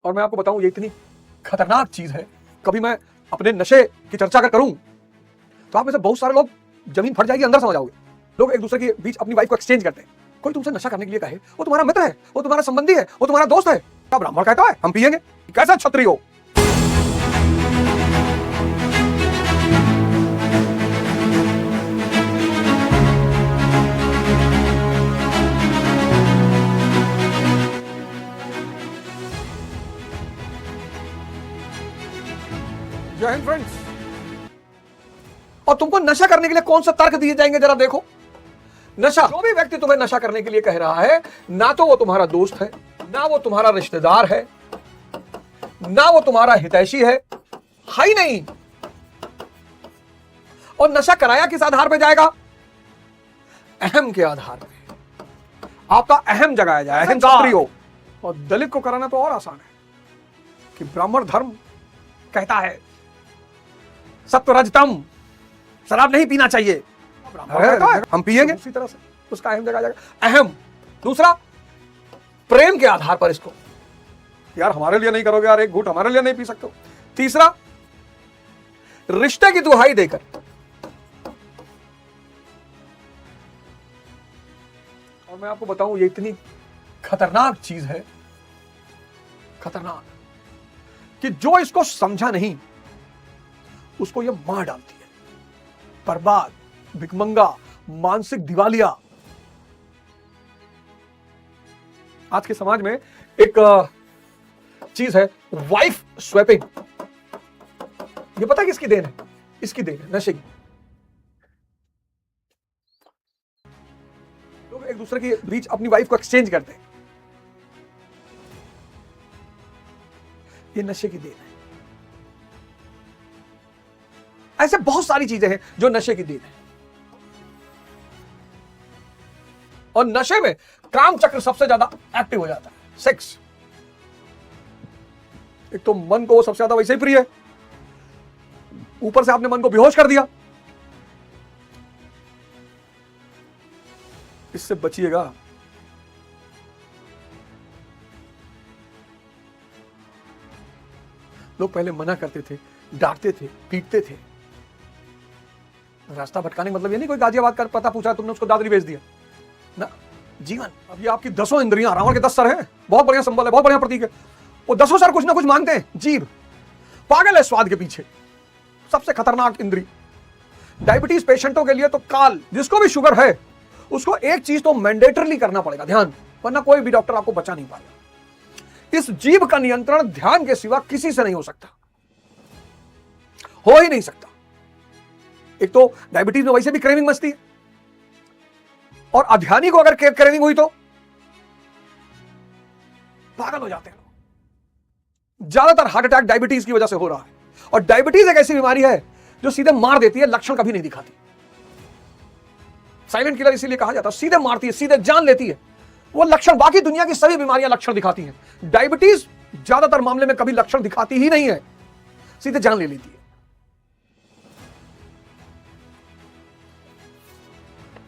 और मैं आपको बताऊं, ये इतनी खतरनाक चीज है। कभी मैं अपने नशे की चर्चा अगर करूं तो आप में से बहुत सारे लोग जमीन फट जाएगी, अंदर समझ आओगे। लोग एक दूसरे के बीच अपनी वाइफ को एक्सचेंज करते हैं। कोई तुमसे नशा करने के लिए कहे, वो तुम्हारा मित्र है, वो तुम्हारा संबंधी है, वो तुम्हारा दोस्त है, क्या ब्राह्मण कहता है हम पिएंगे? कैसा क्षत्रिय हो? जय हिंद फ्रेंड्स। और तुमको नशा करने के लिए कौन सा तर्क दिए जाएंगे जरा देखो। नशा, जो भी व्यक्ति तुम्हें नशा करने के लिए कह रहा है, ना तो वो तुम्हारा दोस्त है, ना वो तुम्हारा रिश्तेदार है, ना वो तुम्हारा हितैषी है ही नहीं। और नशा कराया किस आधार पे जाएगा? अहम के आधार पे। आपका अहम जगाया जाए, अहम क्षत्रिय हो। और दलित को कराना तो और आसान है कि ब्राह्मण धर्म कहता है सत्वरजतम, शराब नहीं पीना चाहिए, हम पिएंगे। उसी तरह से उसका अहम जगह जाएगा। अहम। दूसरा, प्रेम के आधार पर इसको, यार हमारे लिए नहीं करोगे यार, एक घूंट हमारे लिए नहीं पी सकते हो। तीसरा, रिश्ते की दुहाई देकर। और मैं आपको बताऊं, ये इतनी खतरनाक चीज है, खतरनाक, कि जो इसको समझा नहीं उसको ये मार डालती है। बर्बाद, भिकमंगा, मानसिक दिवालिया। आज के समाज में एक चीज है वाइफ स्वैपिंग। ये पता है किसकी देन है? इसकी देन है नशे की। लोग एक दूसरे के बीच अपनी वाइफ को एक्सचेंज करते हैं। ये नशे की देन है। ऐसे बहुत सारी चीजें हैं जो नशे की देन है। और नशे में काम चक्र सबसे ज्यादा एक्टिव हो जाता है। सेक्स, एक तो मन को सबसे ज्यादा वैसे ही प्रिय है, ऊपर से आपने मन को बेहोश कर दिया। इससे बचिएगा। लोग पहले मना करते थे, डांटते थे, पीटते थे। रास्ता भटकाने का मतलब ये नहीं कोई गाजियाबाद का पता पूछा तुमने उसको दादरी भेज दिया ना। जीवन, अब ये आपकी 10 इंद्रियां, रावण के 10 सर हैं, बहुत बढ़िया संबल है, बहुत बढ़िया प्रतीक है। वो 10 सर कुछ ना कुछ मांगते हैं। जीभ पागल है स्वाद के पीछे, सबसे खतरनाक इंद्री। डायबिटीज पेशेंटों के लिए तो काल। जिसको भी शुगर है उसको एक चीज तो मैंडेटरली करना पड़ेगा, ध्यान, वरना कोई भी डॉक्टर आपको बचा नहीं पाएगा। इस जीभ का नियंत्रण ध्यान के सिवा किसी से नहीं हो सकता, हो ही नहीं सकता। एक तो डायबिटीज में वैसे भी क्रेविंग मचती है, और अध्यानी को अगर क्रेविंग हुई तो पागल हो जाते हैं लोग। ज्यादातर हार्ट अटैक डायबिटीज की वजह से हो रहा है। और डायबिटीज एक ऐसी बीमारी है जो सीधे मार देती है, लक्षण कभी नहीं दिखाती। साइलेंट किलर इसीलिए कहा जाता है, सीधे मारती है, सीधे जान लेती है। वो लक्षण, बाकी दुनिया की सभी बीमारियां लक्षण दिखाती हैं। डायबिटीज ज्यादातर मामले में कभी लक्षण दिखाती ही नहीं है, सीधे जान ले लेती है।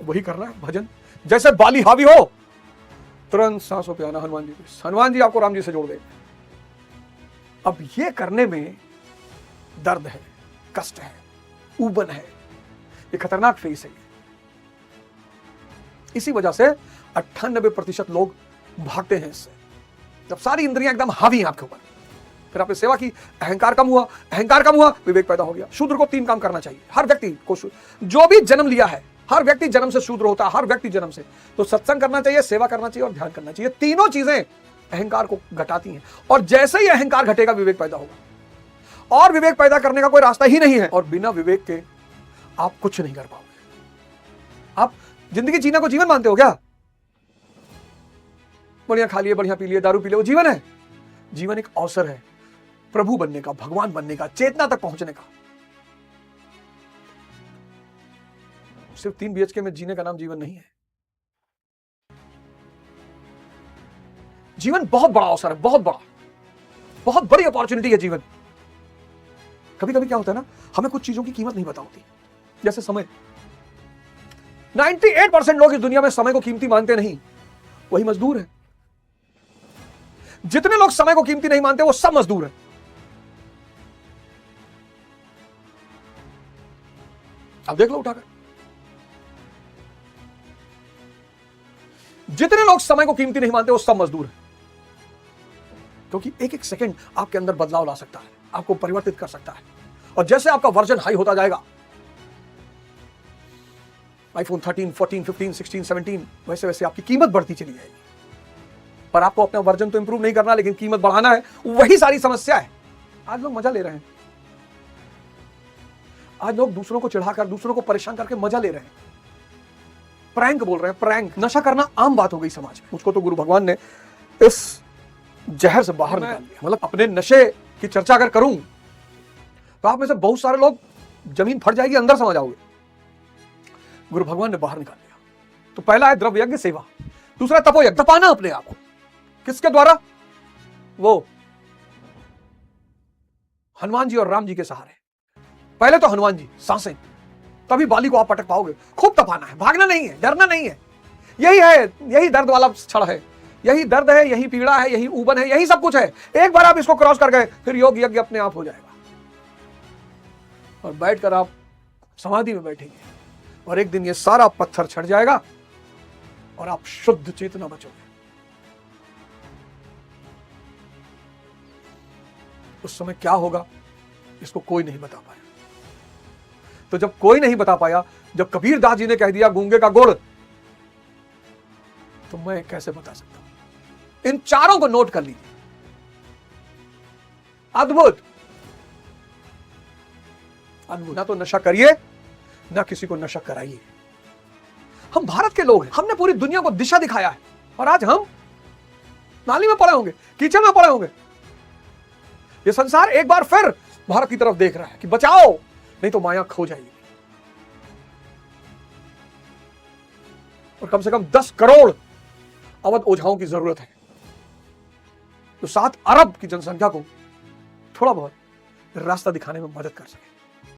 वही करना है भजन, जैसे बाली हावी हो तुरंत सांसों पे आना हनुमान जी। हनुमान जी आपको राम जी से जोड़ देंगे। अब ये करने में दर्द है, कष्ट है, ऊबन है, ये खतरनाक फेस है। इसी वजह से 98% लोग भागते हैं इससे। जब सारी इंद्रियां एकदम हावी हैं आपके ऊपर, फिर आपने सेवा की, अहंकार कम हुआ, अहंकार कम हुआ, विवेक पैदा हो गया। शूद्र को 3 काम करना चाहिए, हर व्यक्ति को। जो भी जन्म लिया है, हर व्यक्ति जन्म से शूद्र होता है, हर व्यक्ति जन्म से। तो सत्संग करना चाहिए, सेवा करना चाहिए और ध्यान करना चाहिए। तीनों चीजें अहंकार को घटाती हैं। और जैसे ही अहंकार घटेगा, विवेक पैदा होगा। और विवेक पैदा करने का कोई रास्ता ही नहीं है। और बिना विवेक के आप कुछ नहीं कर पाओगे। आप जिंदगी जीना को जीवन मानते हो क्या? बढ़िया खा लिए, बढ़िया पी लिए, दारू पी लिए, वो जीवन है? जीवन एक अवसर है प्रभु बनने का, भगवान बनने का, चेतना तक पहुंचने का। सिर्फ 3 BHK में जीने का नाम जीवन नहीं है। जीवन बहुत बड़ा अवसर है, बहुत बड़ा, बहुत बड़ी अपॉर्चुनिटी है जीवन। कभी कभी क्या होता है ना, हमें कुछ चीजों की कीमत नहीं पता होती। जैसे समय, 98% लोग इस दुनिया में समय को कीमती मानते नहीं, वही मजदूर है। जितने लोग समय को कीमती नहीं मानते वो सब मजदूर हैं। अब देख लो उठाकर, जितने लोग समय को कीमती नहीं मानते वो सब मजदूर हैं, क्योंकि एक एक सेकंड आपके अंदर बदलाव ला सकता है, आपको परिवर्तित कर सकता है। और जैसे आपका वर्जन हाई होता जाएगा, आईफोन 13, 14, 15, 16, 17, वैसे वैसे आपकी कीमत बढ़ती चली जाएगी। पर आपको अपना वर्जन तो इंप्रूव नहीं करना, लेकिन कीमत बढ़ाना है। वही सारी समस्या है। आज लोग मजा ले रहे हैं, आज लोग दूसरों को चिढ़ाकर, दूसरों को परेशान करके मजा ले रहे हैं। प्रैंक बोल रहे हैं, प्रैंक। नशा करना आम बात हो गई समाज में। मुझको तो गुरु भगवान ने इस जहर से बाहर निकाल दिया। मतलब अपने नशे की चर्चा अगर करूं तो आप में से बहुत सारे लोग जमीन फट जाएगी, अंदर समझ आओगे। गुरु भगवान ने बाहर निकाल दिया। तो पहला है द्रव्य यज्ञ सेवा, दूसरा तपोयज्ञ, तपाना अपने आप को। किसके द्वारा? वो हनुमान जी और राम जी के सहारे। पहले तो हनुमान जी, सांसें, तभी बाली को आप पटक पाओगे। खूब तपाना है, भागना नहीं है, डरना नहीं है। यही है, यही दर्द वाला क्षण है, यही दर्द है, यही पीड़ा है, यही ऊबन है, यही सब कुछ है। एक बार आप इसको क्रॉस कर गए, फिर योग यज्ञ अपने आप हो जाएगा। और बैठकर आप समाधि में बैठेंगे और एक दिन ये सारा पत्थर छट जाएगा और आप शुद्ध चेतना बचोगे। उस समय क्या होगा इसको कोई नहीं बता पाया। तो जब कोई नहीं बता पाया, जब कबीर दास जी ने कह दिया गूंगे का गुड़, तो मैं कैसे बता सकता हूं। इन चारों को नोट कर लीजिए। अद्भुत अद्भुत। ना तो नशा करिए, ना किसी को नशा कराइए। हम भारत के लोग हैं, हमने पूरी दुनिया को दिशा दिखाया है, और आज हम नाली में पड़े होंगे, कीचड़ में पड़े होंगे। ये संसार एक बार फिर भारत की तरफ देख रहा है कि बचाओ, नहीं तो माया खो जाएगी। और कम से कम 10 करोड़ अवध ओझाओं की जरूरत है, जो 7 अरब की जनसंख्या को थोड़ा बहुत रास्ता दिखाने में मदद कर सके।